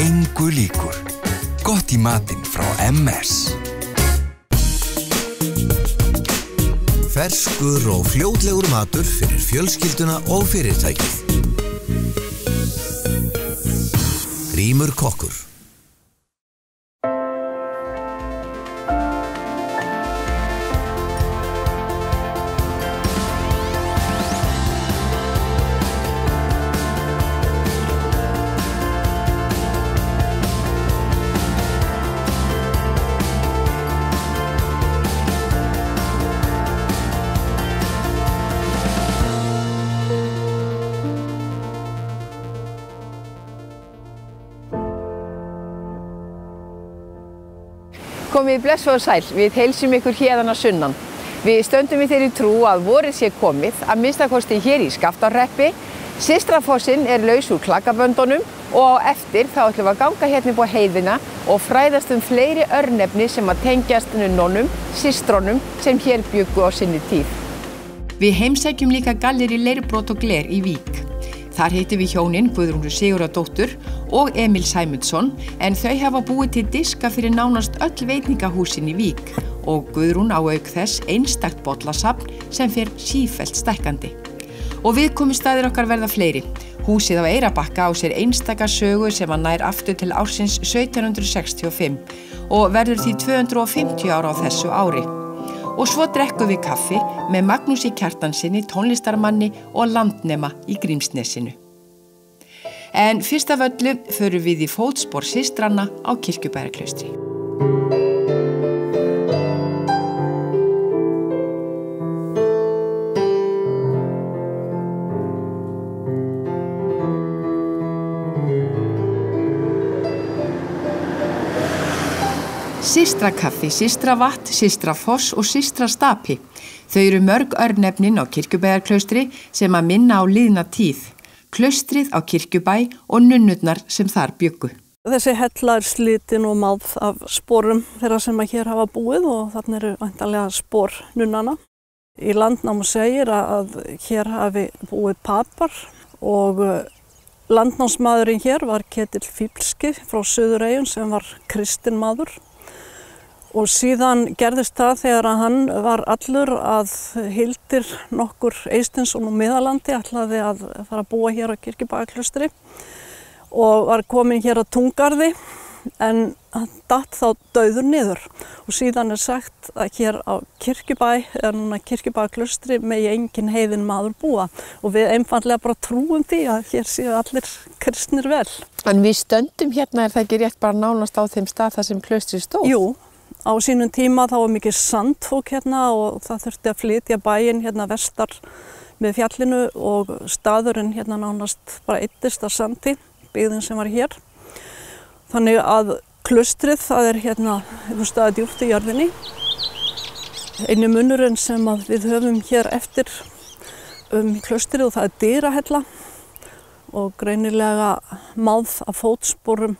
engu líkur. Gott í matinn frá MS. Ferskur og fljótlegur matur fyrir fjölskylduna og fyrirtækið. Grímur kokkur. Komið blessuð og sæl, við heilsum ykkur héðan að sunnan. Við stöndum í þeirri trú að vorið sé komið, að minnstakosti hér í Skaftárhreppi. Systrafossinn laus úr klakkaböndunum og á eftir þá ætlum við að ganga hérna upp á heiðina og fræðast fleiri örnefni sem að tengjast nunnunum, systrónum sem hér bjuggu á sinni tíð. Við heimsækjum líka gallerí Leirbrot og gler í Vík. Þar heitum við hjónin Guðrúnu Sigurðardóttur og Emil Sæmundsson en þau hafa búið til diska fyrir nánast öll veitingahúsin í Vík og Guðrún á auk þess einstakt bollasafn sem fer sífellt stækkandi. Og viðkomustaðir okkar verða fleiri. Húsið á Eyrarbakka á sér einstaka sögu sem að nær aftur til ársins 1765 og verður því 250 ára á þessu ári. Og svo drekkum við kaffi með Magnúsi Kjartansinni, tónlistarmanni og landnema í Grímsnesinu. En fyrst af öllu förum við í fótspor systranna á Kirkjubæjarklaustri. Systrakaffi, systravatn, systrafoss og systrastapi. Þau eru mörg örnefnin á Kirkjubæjarklaustri sem að minna á liðna tíð. Klaustrið á Kirkjubæ og nunnurnar sem þar bjuggu. Þessi hella slitin og máð af sporum þeirra sem að hér hafa búið og þarna eru væntanlega spor nunnana. Í Landnámu segir að hér hafi búið papar og landnámsmaðurinn hér var Ketill Fíflski frá Suðureyjum sem var kristinn maður. Og síðan gerðist það þegar hann var allur að Hildir nokkur Eysteinsson og Miðalandi ætlaði að fara að búa hér á Kirkjubæjarklaustri og var komin hér að Túngarði en hann datt þá dauður niður. Og síðan sagt að hér á Kirkjubæ, núna Kirkjubæjarklaustri, megi enginn heiðinn maður búa. Og við einfaldlega bara trúum því að hér séu allir kristnir vel. En við stöndum hérna, það ekki rétt bara nánast á þeim stað þar sem klaustrið stóð? Jú. Á sínum tíma þá var mikið sandfók hérna og það þurfti að flytja bæinn hérna vestar með fjallinu og staðurinn hérna nánast bara eyddist af sandi, byggðin sem var hér. Þannig að klaustrið það hérna einhvers staðar djúpt í jörðinni. Einu munurinn sem að við höfum hér eftir klaustrið og það dyrahella og greinilega máð af fótsporum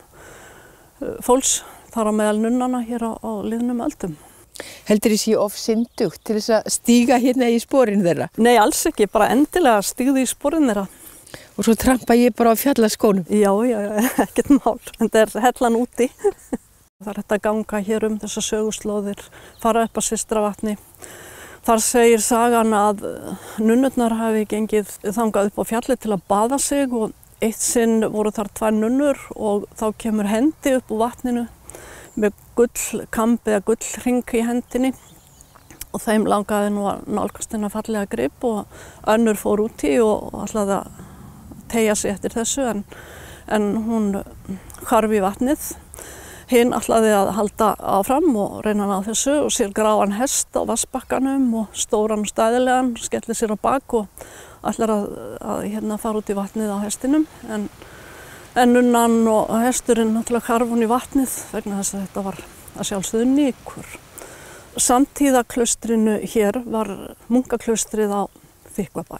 fólks. Þar á meðal nunnana hér á liðnum öldum. Heldur þið sé of syndugt til þess að stíga hérna í sporin þeirra? Nei, alls ekki, bara endilega stígðu í sporin þeirra. Og svo trampa ég bara á fjallaskónum? Já, ekkert mál, en það er hellan úti. Það er hægt að ganga hér þessa söguslóðir, fara upp að Systravatni. Þar segir sagan að nunnurnar hafi gengið þangað upp á fjalli til að baða sig og eitt sinn voru þar 2 nunnur og þá kemur hendi upp úr vatninu með gullkamb eða gullhring í hendinni og þeim langaði nú að nálgast þennan fallega grip og önnur fór út í og ætlaði að teygja sig eftir þessu en hún hvarf í vatnið. Hinn ætlaði að halda áfram og reyna að ná þessu og sér gráan hest á vatnsbakkanum og stóran og stæðilegan, skellir sér á bak og ætlar að fara út í vatnið á hestinum en nunnan og hesturinn náttúrulega hvarf hún í vatnið vegna þess að þetta var að sjálfsögðu nykur. Samtíða klaustrinu hér var munkaklaustrið á Þykkvabæ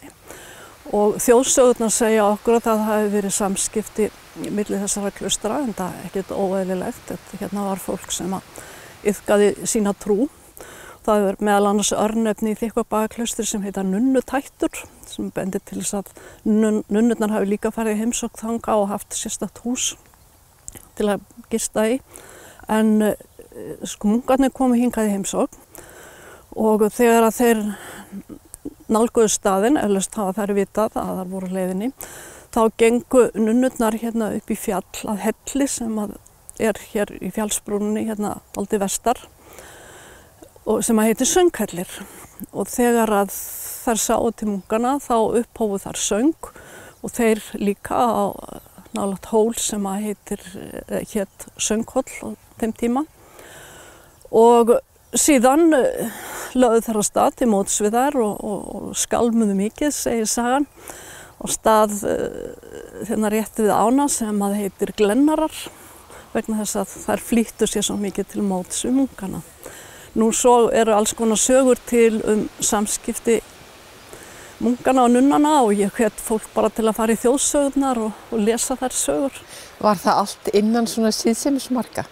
og þjóðsögurnar segja okkur að það hafi verið samskipti milli þessara klaustra en það er ekkert óeðlilegt. Hérna var fólk sem iðkaði sína trú. Það er meðal annars örnefni í Þykkvabæjarklaustri sem heita Nunnutættur sem bendir til þess að nunnurnar hafi líka farið í heimsókn þangað og haft sérstakt hús til að gista í. En sko munkarnir komu hingað í heimsókn og þegar að þeir nálguðu staðinn, ellers hafa þær vitað að það voru á leiðinni, þá gengu nunnurnar hérna upp í fjall að helli sem að er hér í fjallsbrúninni hérna dálítið vestar og sem að heitir Sönghellir. Og þegar að þær sáu til munkarna þá upphófu þar söng og þeir líka á nálægt hól sem að hét Sönghóll á þeim tíma. Og síðan lögðu þær á stað til móts við þær og skálmuðu mikið, segir sagan, og stað hérna rétt við ána sem að heitir Glennarar, vegna þess að þær flýttu sér svo mikið til móts við munkana. Nú svo eru alls konar sögur til samskipti munkana og nunnana og ég hvet fólk bara til að fara í þjóðsögurnar og lesa þær sögur. Var það allt innan svona síðsemismarka?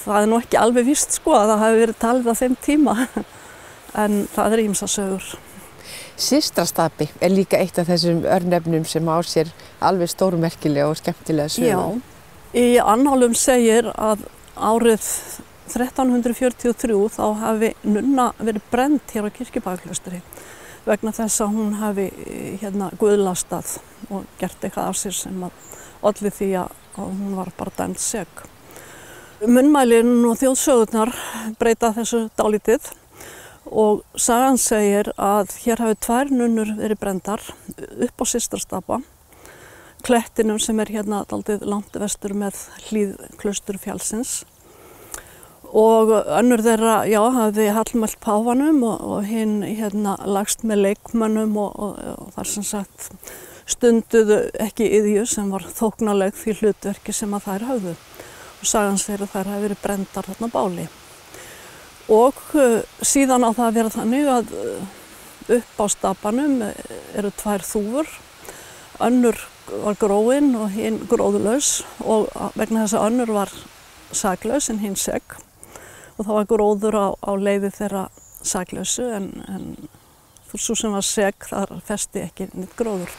Það nú ekki alveg víst sko að það hafi verið talið á þeim tíma, en það ýmsar sögur. Systrastapi líka eitt af þessum örnefnum sem á sér alveg stórmerkilega og skemmtilega sögur. Já, í annálum segir að árið 1343 þá hafi nunna verið brennd hér á Kirkjubæjarklaustri vegna þess að hún hafi hérna guðlastað og gert eitthvað af sér sem að olli því að hún var bara dæmd sek. Munnmælin og þjóðsögurnar breyta þessu dálítið og sagan segir að hér hafi 2 nunnur verið brendar upp á Systrastapa, klettinum sem er hérna dálítið langt vestur með hlíð Klausturfjallsins. Og önnur þeirra, já, hafði hallmælt páfanum og hinn hérna lagst með leikmönnum og þar sem sagt stunduðu ekki iðju sem var þóknanleg því hlutverki sem að þær höfðu. Og sagan segir að þær hafi verið brenndar þarna báli. Og síðan á það að vera þannig að upp á stapanum eru 2 þúfur, önnur var gróin og hinn gróðlaus og vegna þess að önnur var saklaus en hinn sek. Og það var gróður á leiði þeirra saklausu en sú sem var sek þar festi ekki neitt gróður.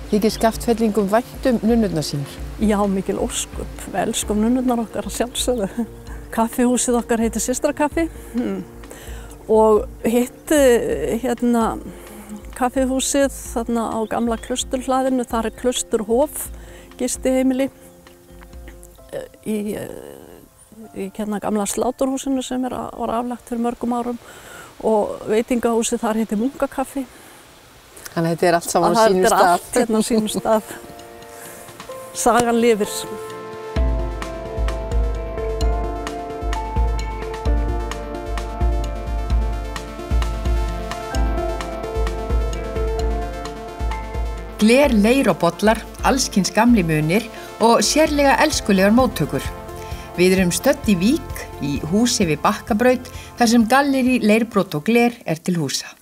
Þykir Skaftfellingum vænt nunnurnar sínar? Já, mikil ósköp. Við elskum nunnurnar okkar að sjálfsögðu. Kaffihúsið okkar heitir Systrakaffi og hitt hérna kaffihúsið þarna á gamla Klausturhlaðinu, þar er Klausturhof, gistiheimili í hérna gamla sláturhúsinu sem var aflagt fyrir mörgum árum og veitingahúsið þar heitir Munkakaffi. Þannig að þetta er allt saman á sínum stað. Þetta er allt hérna á sínum stað. Sagan lifir. Gler, leir og bollar, allskyns gamli munir og sérlega elskulegar móttökur. Við erum stödd í Vík, í húsi við Bakkabraut, þar sem galleri, leirbrot og gler er til húsa.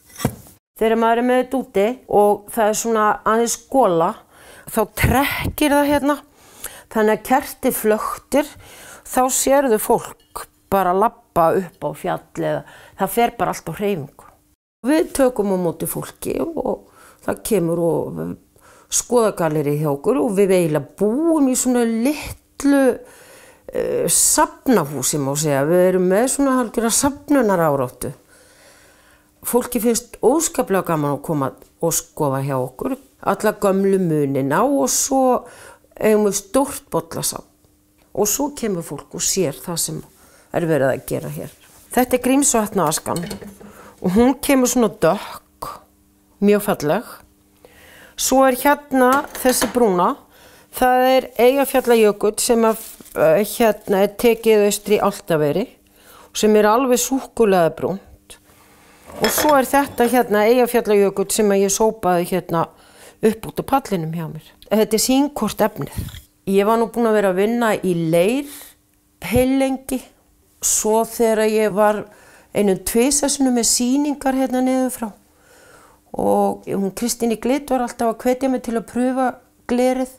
Þegar maður er með þetta úti og það er svona aðeins gola, þá trekkir það hérna. Þannig að kertið flöktir, þá sérðu fólk bara labba upp á fjall eða það fer bara allt á hreyfingu. Við tökum á móti fólki og það kemur og skoða gallerið hjá okkur og við eiginlega búum í svona litlu safnahúsi má segja. Við erum með svona hálfgerða safnunaráráttu. Fólki finnst óskaplega gaman að koma og skoða hjá okkur. Alla gömlu munina og svo eigum við stórt bollasafn. Og svo kemur fólk og sér það sem er verið að gera hér. Þetta er Grímsvatnaaskan og hún kemur svona dökk, mjög falleg. Svo er hérna þessi brúna, það er Eyjafjallajökull sem hérna er tekið austri í Álftaveri sem er alveg súkkulaði brúnt. Og svo er þetta hérna Eyjafjallajökull sem ég sópaði hérna upp út á pallinum hjá mér. Þetta er sínkort efnið. Ég var nú búin að vera að vinna í leir heillengi. Svo þegar ég var 2 sinnum með sýningar hérna niður frá. Og hún Kristín í Glitt var alltaf að hvetja mig til að pröfa glerið.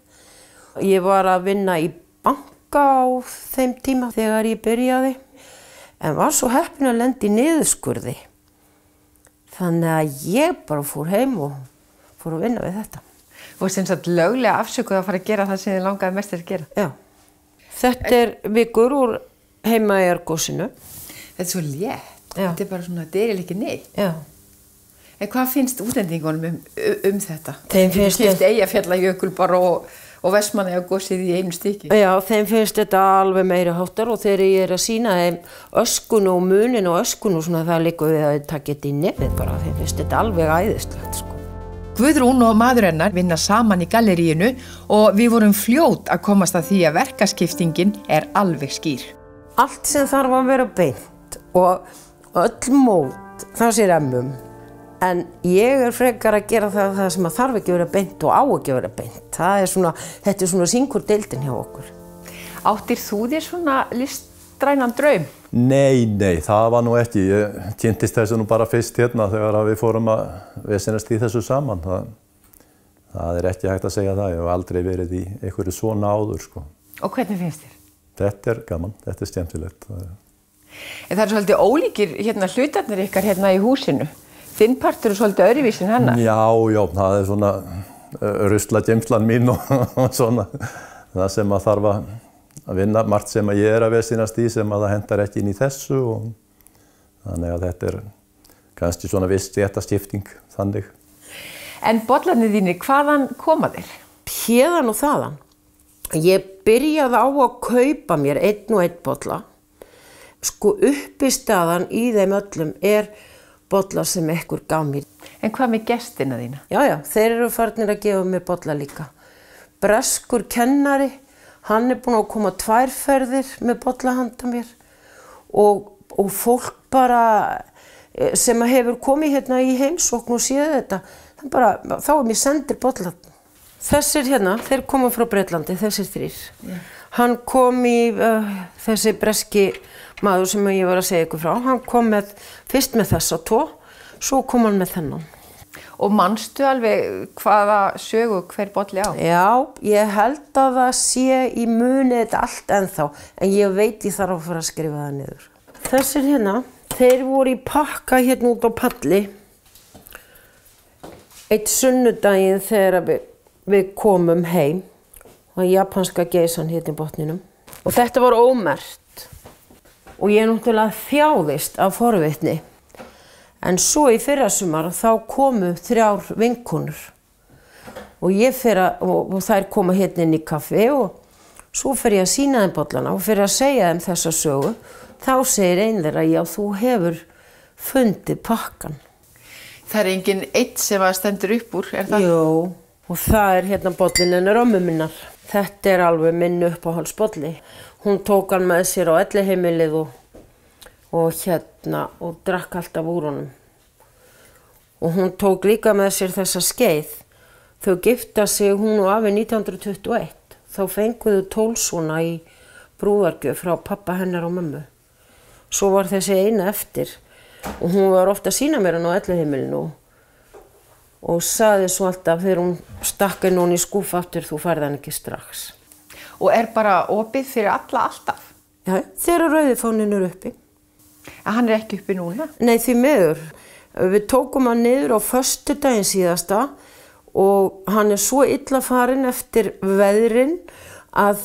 Ég var að vinna í banka á þeim tíma þegar ég byrjaði. en var svo heppin að lenda í niðurskurði. Þannig að ég bara fór heim og fór að vinna við þetta. Og sem sagt löglega afsökuð að fara að gera það sem þið langaði mest að gera. Já. Þetta vikur úr Heimaeyjargosinu. Þetta svo létt. Já. Þetta bara svona, þetta ekki neitt. Já. En hvað finnst útlendingunum þetta? Þeim finnst Eyjafjallajökul bara og Vestmannaeyjagosið í einu stykki. Já, þeim finnst þetta alveg meiri háttar og þegar ég að sýna þeim öskun og munin og öskun og svona það liggur við að taka þetta í nefið bara. Þeim finnst þetta alveg æðislegt, sko. Guðrún og maður hennar vinna saman í galleríinu og við vorum fljót að komast að því að verkaskiptingin alveg skýr. Allt sem þarf að vera beint og öll mót, það sér emmum. En ég frekar að gera það sem að þarf ekki að vera beint og á ekki að vera beint. Þetta svona syngur deildin hjá okkur. Áttir þú þér svona listrænan draum? Nei, það var nú ekki. Ég kynntist þessu nú bara fyrst hérna þegar við fórum að vesenast í þessu saman. Það ekki hægt að segja það. Ég hef aldrei verið í einhverju svona áður, sko. Og hvernig finnst þér? Þetta gaman, þetta skemmtilegt. En það svolítið ólíkir hlutarnir ykkar hérna í húsinu. Þinn partur svolítið öðruvísi en hennar. Já, það svona ruslageymslan mín og svona. Það sem að þarf að vinna, margt sem að ég að vesinast í sem að það hendar ekki inn í þessu. Þannig að þetta kannski svona viss stéttaskipting þannig. En bollarnir þínir, hvaðan koma þeir? Héðan og þaðan. Ég byrjaði á að kaupa mér einn og einn bolla. Sko uppistaðan í þeim öllum bollar sem ekkur gaf mér. En hvað með gestina þína? Já, þeir eru farnir að gefa mér bollar líka. Breskur kennari, hann búinn að koma 2 ferðir með bolla handa mér og fólk bara sem hefur komið hérna í heimsókn og séð þetta, þá mér sendir bollar. Þessir hérna, þeir koma frá Breitlandi, þessir 3. Yeah. Hann kom í þessi breski maður sem ég var að segja ykkur frá, hann kom fyrst með þessa 2, svo kom hann með þennan. Og manstu alveg hvaða sögu hver bolli á? Já, ég held að það sé í munið þetta allt ennþá, en ég veit ég þarf að fara að skrifa það niður. Þessir hérna, þeir voru í pakka hérna út á palli. Eitt sunnudaginn þegar við komum heim, og japanska geisan hérna í botninum. Og þetta var ómerkt. Og ég náttúrulega þjáðist af forvitni. En svo í fyrrasumar þá komu 3 vinkonur. Og þær koma hérna inn í kaffi og svo fer ég að sýna þeim bollana og fer að segja þeim þessa sögu. Þá segir ein þeirra, já, þú hefur fundið pakkan. Það enginn eitt sem að stendur upp úr, það? Jú, og það hérna bollin hennar ömmu minnar. Þetta alveg minn uppáhaldsbolli. Hún tók hann með sér á elliheimilið og drakk alltaf úr honum. Og hún tók líka með sér þessa skeið. Þau gifta sig hún og afi 1921. Þá fenguðu 12 svona í brúðargjöf frá pappa hennar og mömmu. Svo var þessi eina eftir og hún var ofta að sýna mér hann á elliheimilinu og sagði svo alltaf þegar hún stakk henni í skúff aftur, þú færð hann ekki strax. Og bara opið fyrir alltaf? Já, þegar rauði fáninn uppi. Hann ekki uppi núna? Nei, því miður. Við tókum hann niður á föstudaginn síðasta og hann svo illa farinn eftir veðrin að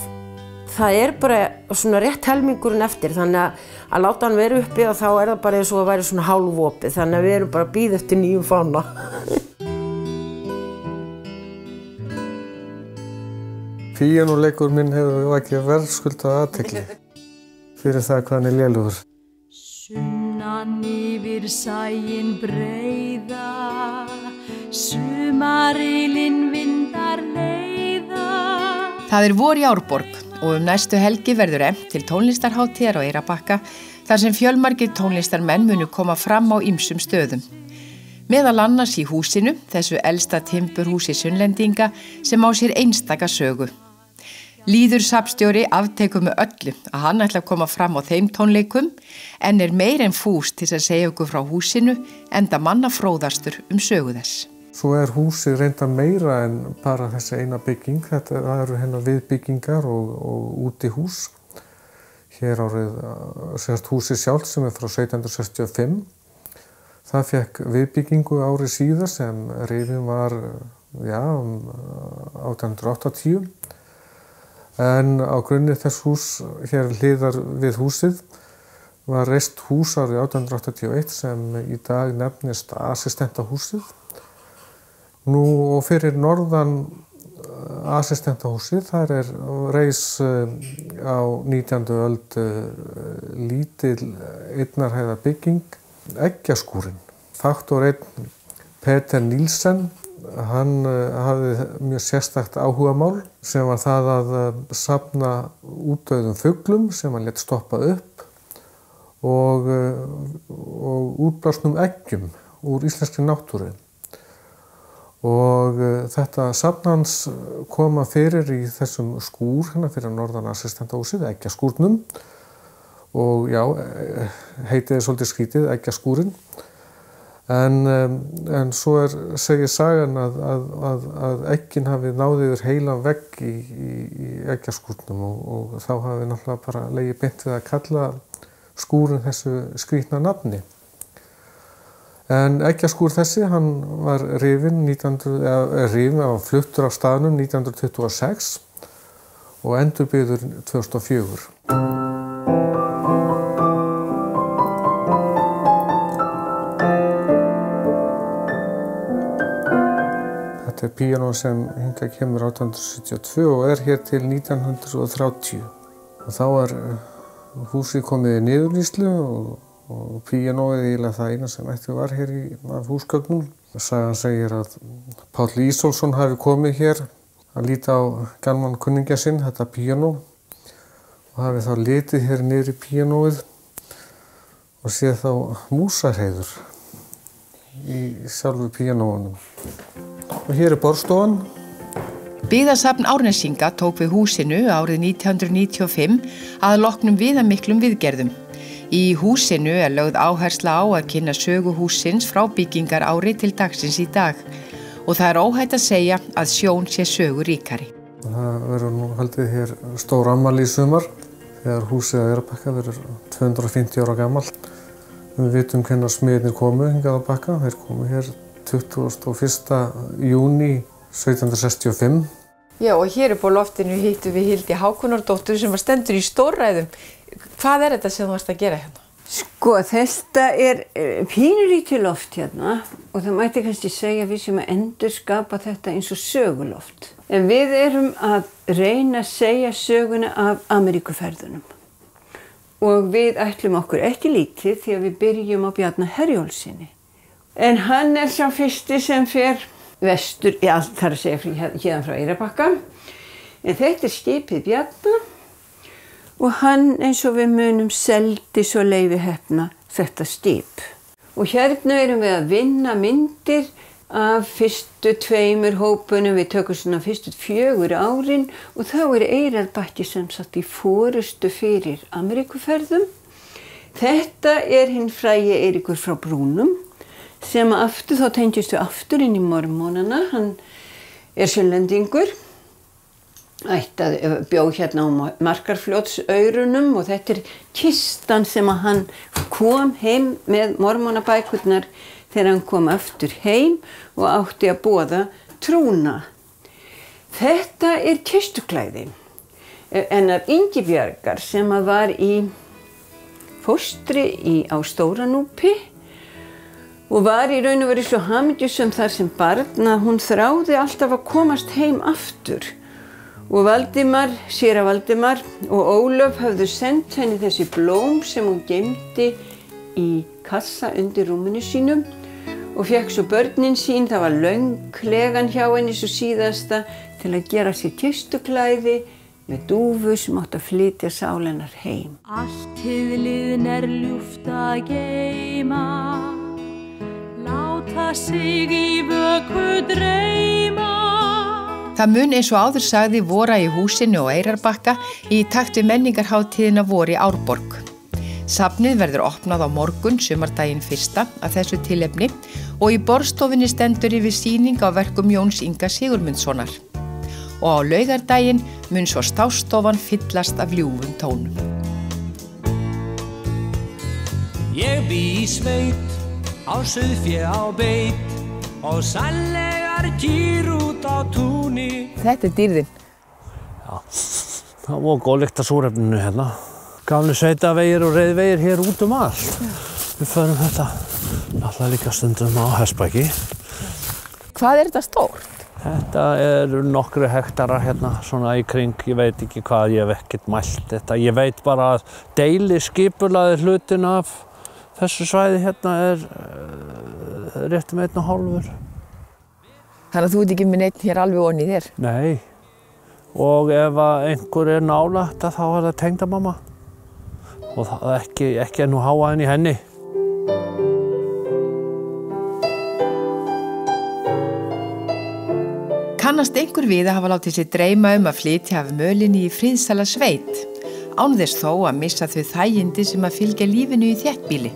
það bara svona rétt helmingurinn eftir. Þannig að láta hann vera uppi og þá það bara eins og að væri svona hálfopið. Þannig að við erum bara að bíða eftir nýjum fána. Píanóleikur minn hefur ekki verðskuldað athygli fyrir það hvað hann lélugur. Sunnan yfir sæinn breiða, sumarilinn vindar leiða. Það vor í Árborg og næstu helgi verður efnt til tónlistarhátíðar á Eyrarbakka þar sem fjölmargir tónlistarmenn munu koma fram á ýmsum stöðum. Meðal annars í húsinu, þessu elsta timburhúsi Sunnlendinga sem á sér einstaka sögu. Lýður safnstjóri aftekur með öllu að hann ætla að koma fram á þeim tónleikum en meir en fús til að segja okkur frá húsinu enda manna fróðastur sögu þess. Svo húsið reynda meira en bara þessi eina bygging. Það eru hérna viðbyggingar og útihús. hér húsið sjálft sem frá 1765. Það fekk viðbyggingu ári síðar sem rifin var 1880. En á grunni þess hús hér hliðar við húsið var reist hús árið 1881 sem í dag nefnist assistentahúsið. Nú og fyrir norðan assistentahúsið, þar reis á 19. öld lítil einnarhæða bygging, Eggjaskúrinn. Faktor 1, Peter Nielsen, hann hafði mjög sérstakt áhugamál sem var það að safna útdauðum fuglum sem hann lét stoppa upp og útblásnum eggjum úr íslenskri náttúru. Og þetta safn hans koma fyrir í þessum skúr fyrir norðan assistentahúsið, Eggjaskúrnum. Og já, heitið svolítið skrítið, Eggjaskúrinn. En svo segir sagan að eggin hafi náð yfir heilan vegg í Eggjaskúrnum og þá hafi náttúrulega bara legið beint við að kalla skúrinn þessu skrítna nafni. En Eggjaskúr þessi, hann var rifinn, fluttur af staðnum 1926 og endurbyggður 2004. Þetta píanó sem hingað kemur 1872 og hér til 1930. Og þá húsið komið í niðurníðslu og píanóið eiginlega það eina sem eftir var hér af húsgögnum. Sagan segir að Páll Ísólfsson hafi komið hér að líta á gamlan kunningja sinn, þetta píanó, og hafi þá litið hér niður í píanóið og séð þá músarhreiður í sjálfu píanóunum. Og hér borðstofan. Byggðasafn Árnesinga tók við húsinu árið 1995 að loknum viðamiklum viðgerðum. Í húsinu lögð áhersla á að kynna sögu hússins frá byggingarári til dagsins í dag og það óhætt að segja að sjón sé sögu ríkari. Það verður nú haldið hér stór afmæli í sumar þegar húsið á Eyrarbakka verður 250 ára gamalt. Við vitum hvenær smiðirnir komu hingað á Bakka. Þeir komu hér 21. júní 1765. Já, og hér upp á loftinu hittum við Hildi Hákonardóttur sem stendur í stórræðum. Hvað þetta sem þú varst að gera hérna? Sko, þetta pínulítið loft hérna og það mætti kannski segja við sem að endurskapa þetta eins og söguloft. En við erum að reyna að segja söguna af Ameríkuferðunum. Og við ætlum okkur ekki lítið því að við byrjum á Bjarna Herjólfssyni. En hann sá fyrsti sem fer vestur, þar að segja hérna frá Eyrarbakka. En þetta skipið Bjarna og hann eins og við munum seldi svo Leifi Heppna þetta skip. Og hérna erum við að vinna myndir af fyrstu 2 hópunum, við tökum svona fyrstu 4 árin og þá Eyrarbakki sem satt í forystu fyrir Ameríkuferðum. Þetta hinn frægi Eiríkur frá Brúnum sem aftur, þá tengjumst við aftur inn í mormónana, hann sunnlendingur, bjó hérna á Markarfljótsaurunum og þetta kistan sem að hann kom heim með mormónabækurnar þegar hann kom aftur heim og átti að boða trúna. Þetta kistuklæði hennar Ingibjargar sem að var í fóstri á Stóranúpi og var í raun og veru svo hamingjusöm þar sem barn að hún þráði alltaf að komast heim aftur. Og Valdimar, séra Valdimar og Ólöf höfðu sendt henni þessi blóm sem hún geymdi í kassa undir rúminu sínum og fekk svo börnin sín, það var löng legan hjá henni svo síðasta til að gera sér kistuklæði með dúfu sem átti að flytja sál hennar heim. Allt hið liðn ljúft að geyma, láta sig í vöku dreyma. Það mun eins og áður sagði vora í húsinu og Eyrarbakka í takt við menningarhátíðina vor í Árborg. Safnið verður opnað á morgun, sumardaginn 1. af þessu tilefni og í borðstofunni stendur yfir sýning á verkum Jóns Inga Sigurmundssonar. Og á laugardaginn mun svo stássstofan fyllast af ljúfum tónum. Ég bý í sveit, á sauðfé á beit og sannlegar kýr út á túni. Þetta dýrðin. Já, það var góð lykt af súrefninu hérna. Gamli sveitavegir og reiðvegir hér út allt. Við förum þetta alltaf líka stundum á Hestbæki. Hvað þetta stórt? Þetta eru nokkru hektarar hérna svona í kring. Ég veit ekki hvað, ég hef ekkert mælt þetta. Ég veit bara að deiliskipulagði hlutin af þessu svæði hérna rétt 1,5. Þannig að þú ert ekki með neitt hér alveg onni þér? Nei, og ef einhver nálægt þá það tengdamamma. Og það ekki nú háaðinn í henni. Kannast einhver við að hafa látið sér dreyma að flytja af mölinni í friðsæla sveit, án þess þó að missa þau þægindi sem að fylgja lífinu í þéttbýli.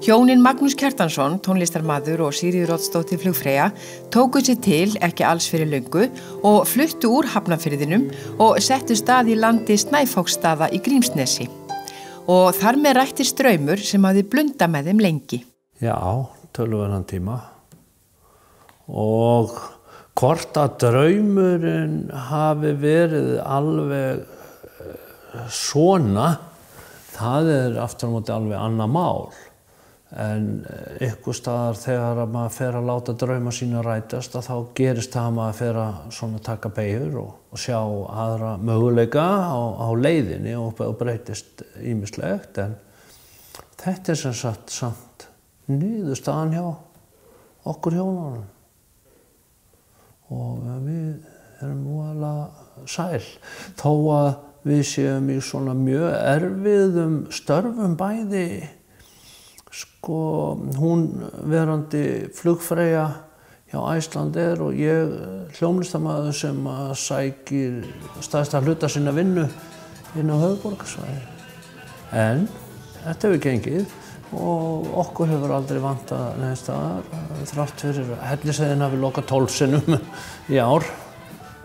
Hjónin Magnús Kjartansson, tónlistarmaður og Sigríður Oddsdóttir flugfreyja, tóku sér til ekki alls fyrir löngu og fluttu úr Hafnarfirðinum og settu stað í landi Snæfokksstaða í Grímsnesi. Og þar með rættist draumur sem hafði blundað með þeim lengi. Já, töluverðan tíma. Og hvort að draumurinn hafi verið alveg svona, það aftur á móti alveg annað mál. En einhvers staðar þegar maður fer að láta drauma sína rætast, þá gerist það að maður fer að taka beygjur og sjá aðra möguleika á leiðinni og breytist ýmislegt. En þetta sem sagt samt niðurstaðan hjá okkur hjónunum. Og við erum nú alveg sæl. Þó að við séum í svona mjög erfiðum störfum bæði, hún verandi flugfreyja hjá Icelandair og ég hljómlistamaður sem sækir stærsta hluta sinna vinnu inn á höfuðborgarsvæði. En þetta hefur gengið og okkur hefur aldrei vantað neins staðar, þrátt fyrir að Hellisheiðin hafi lokað 12 sinnum í ár.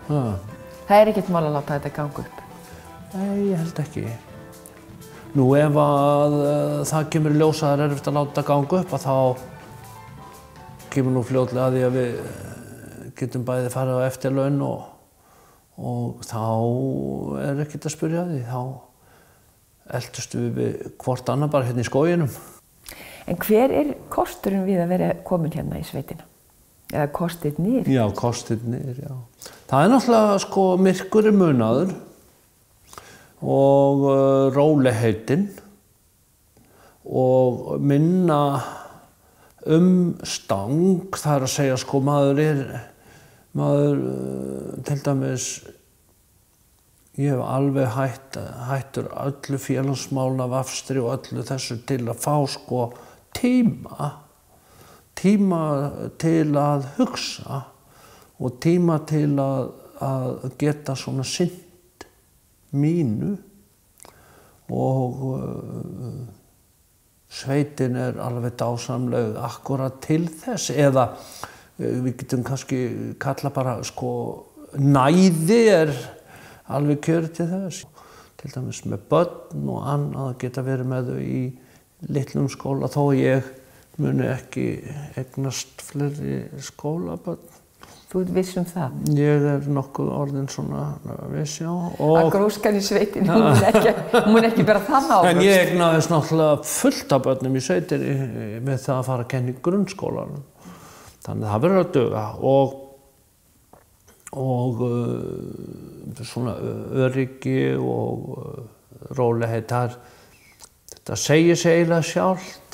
Það ekkert mál að láta þetta ganga upp? Nei, ég held ekki. Nú ef að það kemur í ljós að það erfitt að láta ganga upp, þá kemur nú fljótlega að því að við getum bæði farið á eftirlaun og þá ekkert að spyrja að því. Þá eldust við hvort annað bara hérna í skóginum. En hver kosturinn við að vera komin hérna í sveitina? Eða kostirnir? Já, kostirnir, já. Það náttúrulega myrkur munaður og rólegheitin og minna stang, það að segja maður til dæmis, ég hef alveg hættur öllu félagsmála vafstri og öllu þessu til að fá tíma til að hugsa og tíma til að geta svona sinnt mínu og sveitin alveg dásamleg akkurat til þess, eða við getum kannski kalla bara næði alveg kjörið til þess. Til dæmis með börn og annað geta verið með þau í litlum skóla þó ég muni ekki eignast fleiri skólabörn. Þú ert viss það? Ég nokkuð orðin svona viss, já. Að gróskan í sveitinu, hún ekki bara þann ávöxt. En ég eignaðist náttúrulega fullt af börnum í sveitinni með það að fara að kenna í grunnskólanum. Þannig að það verður að duga og svona öryggi og rólegheit. Þetta segir sig eiginlega sjálft.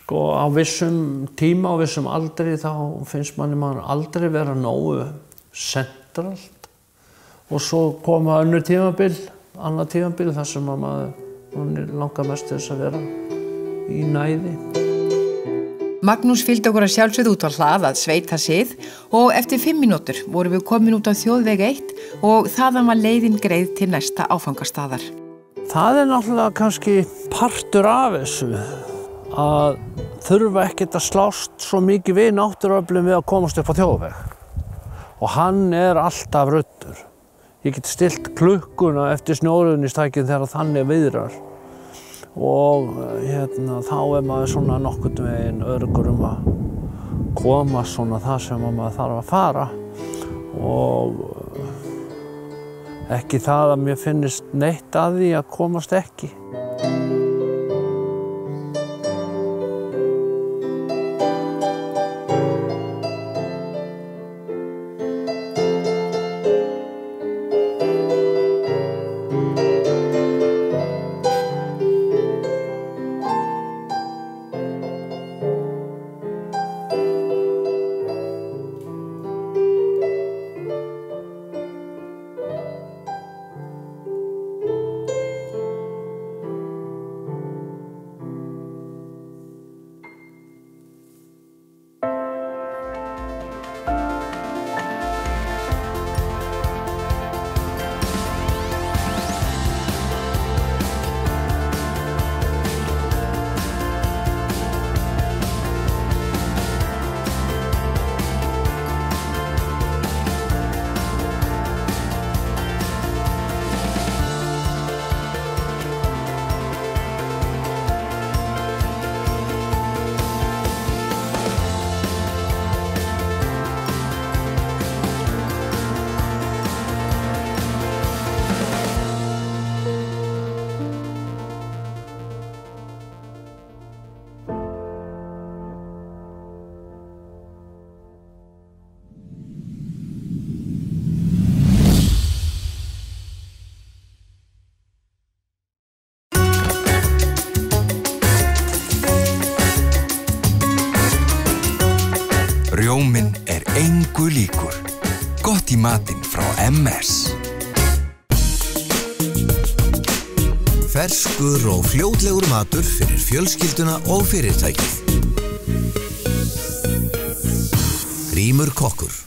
Á vissum tíma og vissum aldri þá finnst maður aldrei vera nógu sentralt og svo koma annað tímabil þar sem maður langar mest til þess að vera í næði. Magnús fylgdi okkur að sjálfsögðu út á hlað að sveita sið og eftir 5 mínútur vorum við komin út á þjóðveg 1 og þaðan var leiðin greið til næsta áfangastaðar. Það náttúrulega kannski partur af þessu að þurfa ekkert að slást svo mikið við náttúruöflum við að komast upp á þjóðveg. Og hann alltaf ruddur. Ég get stilt klukkuna eftir snjóruðnistækin þegar þannig viðrar. og þá maður svona nokkurn veginn öruggur að komast svona það sem maður þarf að fara og ekki það að mér finnist neitt að því að komast ekki. Rjóminn engu líkur. Gott í matinn frá MS. Ferskur og fljótlegur matur fyrir fjölskylduna og fyrirtækið. Grímur kokkur.